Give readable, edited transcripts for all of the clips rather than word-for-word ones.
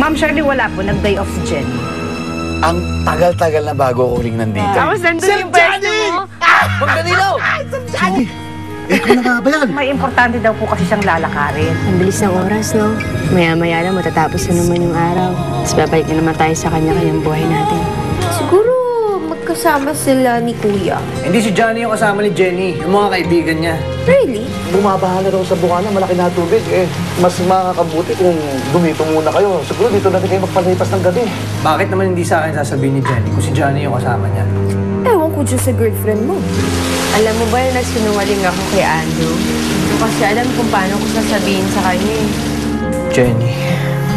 Ma'am Shirley, wala po. Nag-day off si Jenny. Ang tagal-tagal na bago ako uling nandito. Tapos nandun yung pwesto mo. Magdalilaw! Jenny! Eh, kailan nga ba yan? May importante daw po kasi siyang lalakarin. Ang bilis ng oras, no? Maya-maya lang matatapos na naman yung araw. Tapos babalik na naman tayo sa kanya-kanyang buhay natin. Siguro magkasama sila ni Kuya. Hindi si Johnny yung kasama ni Jenny, yung mga kaibigan niya. Really? Bumabaha na raw sa bukana, malaki na tubig. Eh, mas makakabuti kung dumito muna kayo. Siguro dito natin kayo magpalipas ng gabi. Bakit naman hindi sa akin sasabihin ni Jenny kung si Johnny yung kasama niya? Ewan ko dyan sa girlfriend mo. Alam mo ba na nagsinungaling ako kay Andrew? Hindi ko kasi alam kung paano ko sasabihin sa kanya eh. Jenny.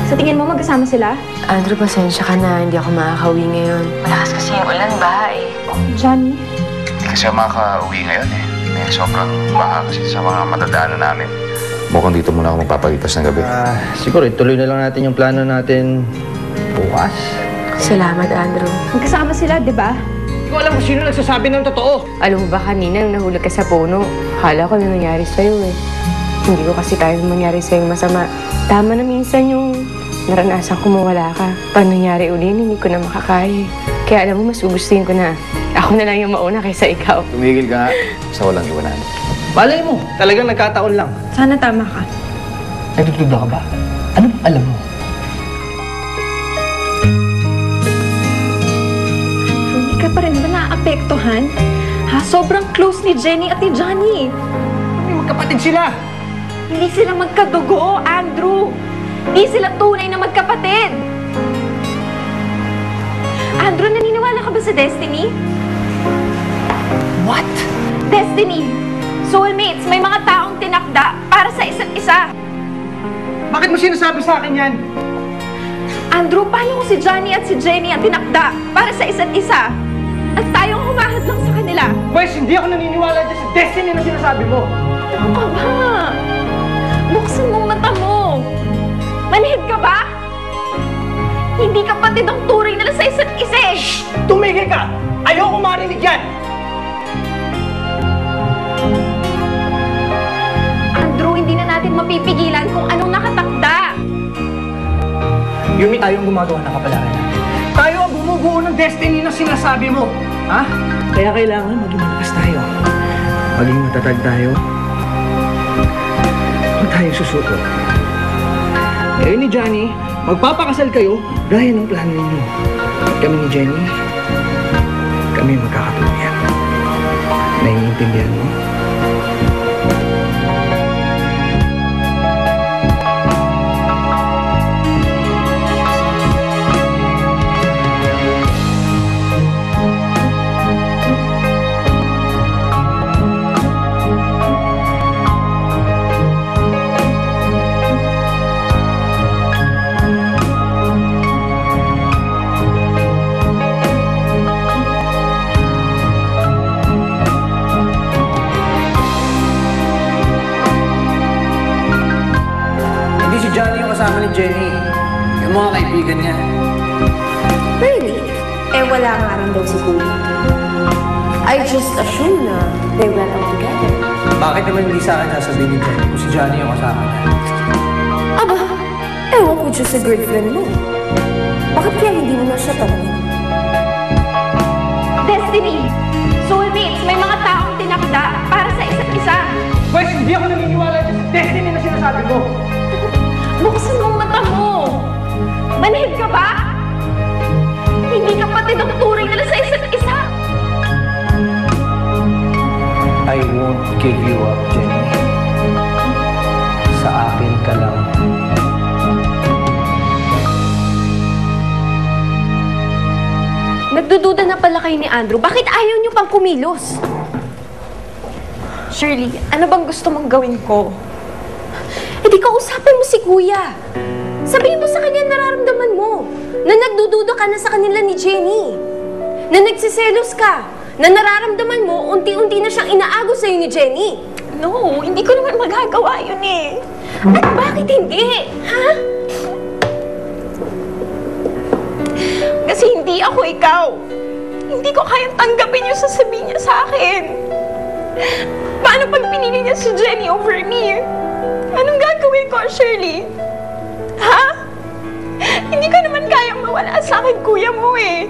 Sa tingin mo magkasama sila? Andrew, pasensya ka na. Hindi ako makakauwi ngayon. Malakas kasi yung ulan, baha eh. Johnny? Hindi kasi ako makaka-uwi ngayon eh. Sobrang baha kasi sa mga matadaanan namin. Mukhang dito muna ako magpapalitas ng gabi. Siguro ituloy na lang natin yung plano natin bukas. Salamat, Andrew. Magkasama sila, di ba? Hindi ko alam kung sino nagsasabi ng totoo. Alam mo ba kanina nung nahulog ka sa puno, akala ko na nangyari sa'yo eh. Hindi ko kasi kaya mangyari sa'yo masama. Tama na minsan yung naranasan ko mawala ka. Pag nangyari uli, hindi ko na makakaya. Kaya alam mo, mas gugustuhin ko na ako na lang yung mauna kaysa ikaw. Tumigil ka nga sa walang iwanan. Malay mo, talagang nagkataon lang. Sana tama ka. Nagtutuda ka ba? Ano bang alam mo? Hindi ka pa rin ba naapektuhan? Ha? Sobrang close ni Jenny at ni Johnny. May magkapatid sila. Hindi sila magkadugo, Andrew. Hindi sila tunay na magkapatid. Andrew, naniniwala ka ba sa Destiny? What? Destiny! Soulmates, may mga taong tinakda para sa isa't isa. Bakit mo sinasabi sa akin yan? Andrew, paano kung si Johnny at si Jenny ang tinakda para sa isa't isa? At tayong humahad lang sa kanila? Pwes, hindi ako naniniwala dyan sa destiny na sinasabi mo. Ano ka ba? Buksan mong mata mo. Manhid ka ba? Hindi kapatid ang turing nila sa isa't isa eh. Tumigil ka! Ayoko marinig yan! Andrew, hindi na natin mapipigilan kung anong nakatakda. Yumi, tayong gumagawa ng kapalaran. Tayo ang bumubuo ng destiny na sinasabi mo. Ha? Kaya kailangan maging malakas tayo. Maging matatag tayo. Huwag tayong susuko. Kayo ni Johnny, magpapakasal kayo gaya ng plano ninyo. At kami ni Jenny, kami magkakatuluyan. Naiintindihan mo? Johnny yung kasama ni Jenny. Yung mga kaibigan niya. Really? Eh, wala nga rin daw si Kuya. I just assume na they went out together. Bakit naman hindi sa akin sasabihin ni Jenny kung si Johnny yung kasama niya? Aba, ewan ko dyan sa girlfriend mo. Bakit kaya hindi mo na siya tanongin? Destiny! Soulmates, may mga taong tinakda para sa isa't isa. Pwes, hindi ako naniniwala dyan sa destiny na sinasabi mo. Buksan mong mata mo. Manhid ka ba? Hindi kapatid ang turing nila sa isa't isa. I won't give you up, Jenny. Sa akin ka lang. Nagdududa na pala kayo ni Andrew. Bakit ayaw niyo pang kumilos? Shirley, ano bang gusto mong gawin ko? Eh di kausapin mo si Kuya. Sabihin mo sa kanya nararamdaman mo. Na nagdududa ka na sa kanila ni Jenny. Na nagsiselos ka. Na nararamdaman mo, unti-unti na siyang inaagos sa'yo ni Jenny. No, hindi ko naman magagawa yun eh. At bakit hindi? Ha? Kasi hindi ako ikaw. Hindi ko kayang tanggapin yung sasabihin niya sa akin. Paano pag pinili niya si Jenny over me? Anong gagawin ko, Shirley? Ha? Hindi ko naman kayang mawala sa akin, kuya mo eh.